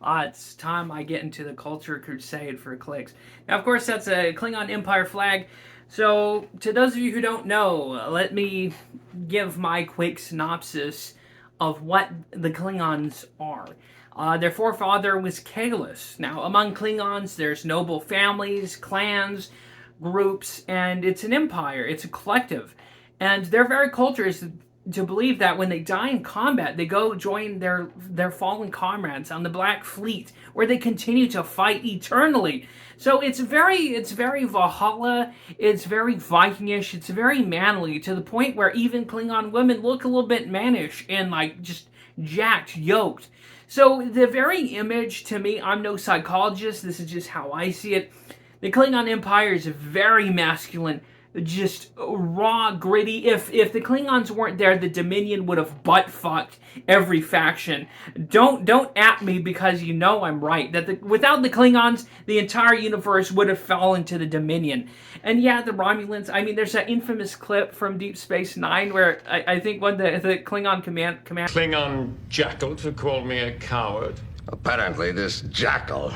It's time I get into the culture crusade for clicks. Now, of course, that's a Klingon Empire flag. So, to those of you who don't know, let me give my quick synopsis of what the Klingons are. Their forefather was Kahless. Now, among Klingons, there's noble families, clans, groups, and it's an empire. It's a collective. And their very culture is to believe that when they die in combat, they go join their fallen comrades on the Black Fleet, where they continue to fight eternally. So it's very Valhalla. It's very Vikingish. It's very manly, to the point where even Klingon women look a little bit mannish and like just jacked, yoked. So the very image, to me, I'm no psychologist. This is just how I see it. The Klingon Empire is very masculine, just raw, gritty. If the Klingons weren't there, the Dominion would have butt-fucked every faction. Don't at me, because you know I'm right. That without the Klingons, the entire universe would have fallen to the Dominion. And yeah, the Romulans, I mean, there's that infamous clip from Deep Space Nine where I think when the Klingon command... Klingon jackal to call me a coward. Apparently this jackal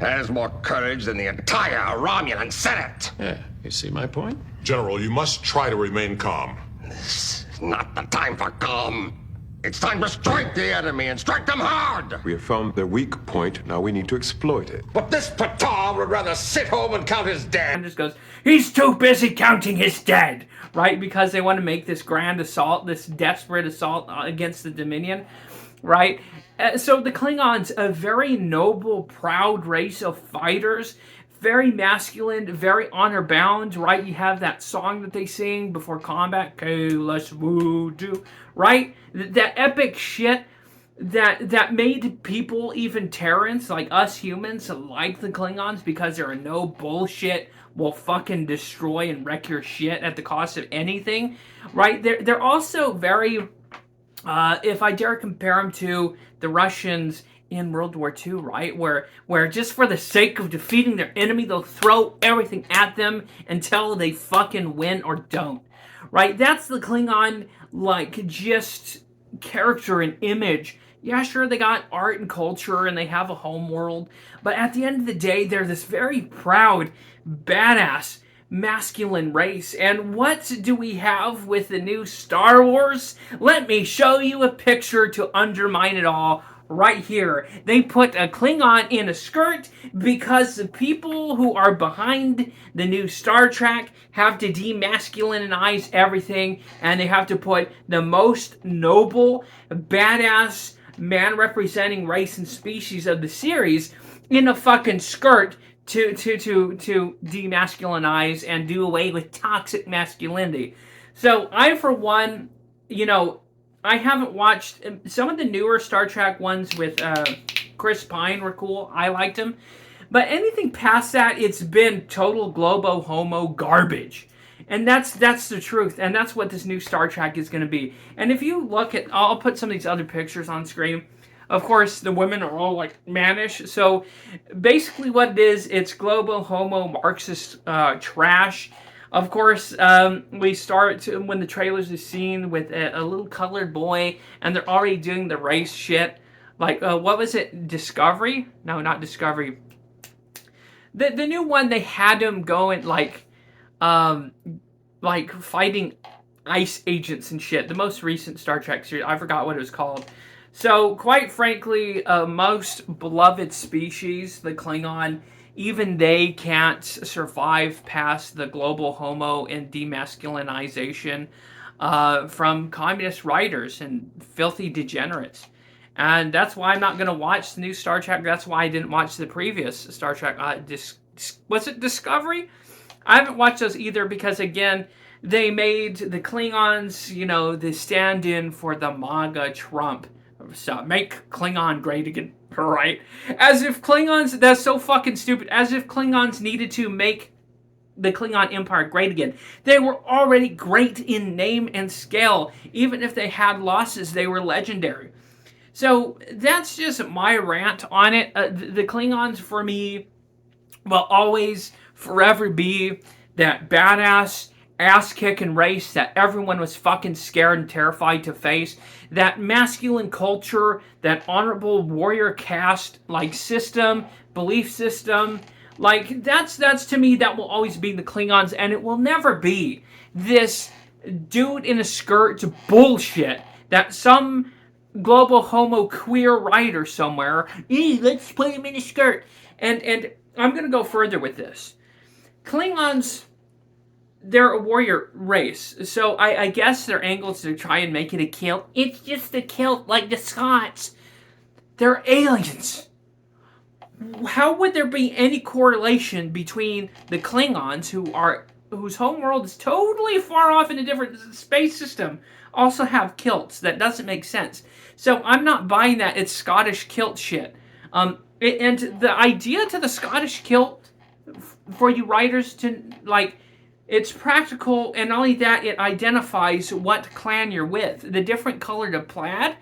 has more courage than the entire Romulan Senate. Yeah, you see my point? General, you must try to remain calm. This is not the time for calm. It's time to strike the enemy and strike them hard! We have found their weak point, now we need to exploit it. But this Patar would rather sit home and count his dead. And just goes, he's too busy counting his dead, right? Because they want to make this grand assault, this desperate assault against the Dominion, right? So the Klingons, a very noble, proud race of fighters, very masculine, very honor-bound, right? You have that song that they sing before combat, Kahless Voodoo, right? That epic shit that made people, even Terrans, like us humans, like the Klingons, because they're a no bullshit, will fucking destroy and wreck your shit at the cost of anything, right? They're also very... if I dare compare them to the Russians in World War II, right? Where just for the sake of defeating their enemy, they'll throw everything at them until they fucking win or don't, right? That's the Klingon, like, just character and image. Yeah, sure, they got art and culture and they have a home world, but at the end of the day, they're this very proud, badass, masculine race. And what do we have with the new Star Wars? Let me show you a picture to undermine it all right here. They put a Klingon in a skirt because the people who are behind the new Star Trek have to demasculinize everything, and they have to put the most noble, badass, man-representing race and species of the series in a fucking skirt to demasculinize and do away with toxic masculinity. So I, for one, I haven't watched some of the newer Star Trek ones with Chris Pine were cool. I liked them. But anything past that, it's been total globo homo garbage. And that's the truth. And that's what this new Star Trek is going to be. And if you look at, I'll put some of these other pictures on screen. Of course, the women are all like mannish. So basically what it is, it's globo homo Marxist trash. Of course, we start when the trailers are seen with a little colored boy, and they're already doing the race shit. Like, what was it? Discovery? No, not Discovery. The new one, they had him going like fighting ice agents and shit. The most recent Star Trek series, I forgot what it was called. So, quite frankly, most beloved species, the Klingon, even they can't survive past the global homo and demasculinization from communist writers and filthy degenerates. And that's why I'm not going to watch the new Star Trek. That's why I didn't watch the previous Star Trek. Was it Discovery? I haven't watched those either because, again, they made the Klingons, the stand-in for the MAGA Trump. So make Klingon great again, right? As if Klingons, that's so fucking stupid. As if Klingons needed to make the Klingon Empire great again. They were already great in name and scale. Even if they had losses, they were legendary. So that's just my rant on it. The Klingons, for me, will always, forever be that badass, ass-kicking race that everyone was fucking scared and terrified to face. That masculine culture, that honorable warrior caste, like, system, belief system, like, that's to me, that will always be the Klingons, and it will never be this dude in a skirt bullshit that some global homo queer writer somewhere, let's put him in a skirt. And I'm going to go further with this. Klingons, they're a warrior race, so I guess their angle is to try and make it a kilt. It's just a kilt like the Scots. They're aliens. How would there be any correlation between the Klingons, whose home world is totally far off in a different space system, also have kilts? That doesn't make sense. So I'm not buying that it's Scottish kilt shit. And the idea to the Scottish kilt, for you writers to, like, it's practical, and not only that, it identifies what clan you're with. The different color of plaid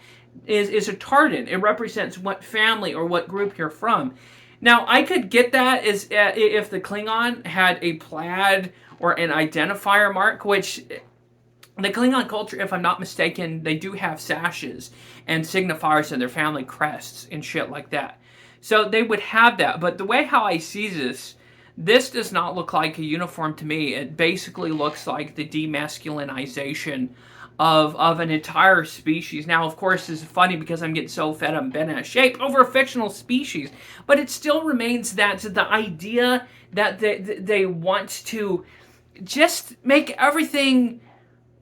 is a tartan. It represents what family or what group you're from. Now, I could get that as if the Klingon had a plaid or an identifier mark, which the Klingon culture, if I'm not mistaken, they do have sashes and signifiers in their family crests and shit like that. So they would have that. But the way how I see this does not look like a uniform to me. It basically looks like the demasculinization of an entire species. Now, of course, this is funny because I'm getting so fed up bent out of shape over a fictional species, but it still remains that the idea that they want to just make everything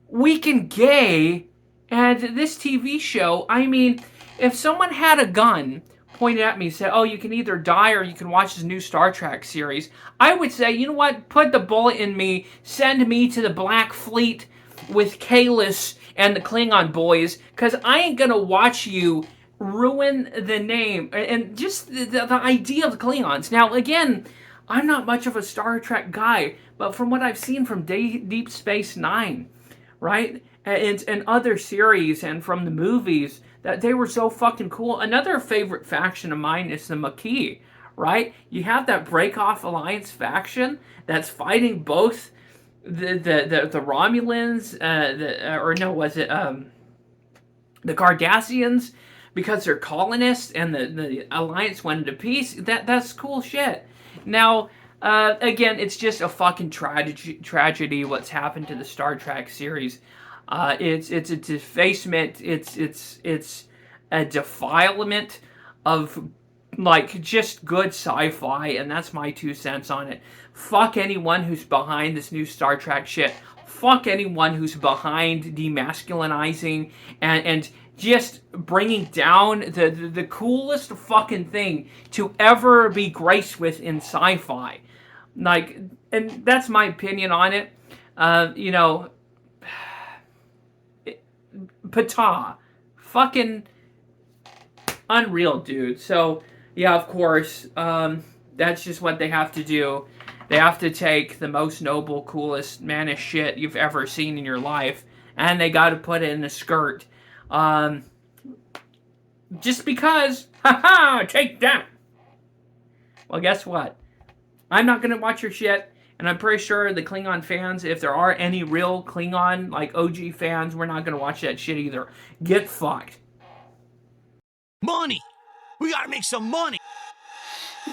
weak and gay. And this TV show, I mean, if someone had a gun pointed at me and said, oh, you can either die or you can watch this new Star Trek series, I would say, you know what, put the bullet in me, send me to the Black Fleet with Kalis and the Klingon boys, because I ain't gonna watch you ruin the name and just the idea of the Klingons. Now, again, I'm not much of a Star Trek guy, but from what I've seen from Deep Space Nine, right, and other series and from the movies, that they were so fucking cool. Another favorite faction of mine is the Maquis, right? You have that Breakoff Alliance faction that's fighting both the Romulans, the Cardassians, because they're colonists, and the Alliance went into peace. That's cool shit. Now, again, it's just a fucking tragedy what's happened to the Star Trek series. It's a defacement. It's a defilement of, like, just good sci-fi, and that's my 2 cents on it. Fuck anyone who's behind this new Star Trek shit. Fuck anyone who's behind demasculinizing and just bringing down the coolest fucking thing to ever be graced with in sci-fi. Like, and that's my opinion on it. You know, Ptah. Fucking unreal, dude. So, yeah, of course, that's just what they have to do. They have to take the most noble, coolest, mannish shit you've ever seen in your life, and they got to put it in a skirt. Just because, haha, take that. Well, guess what? I'm not gonna watch your shit, and I'm pretty sure the Klingon fans, if there are any real Klingon, like, OG fans, we're not gonna watch that shit either. Get fucked. Money! We gotta make some money!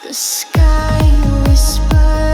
The sky whispers.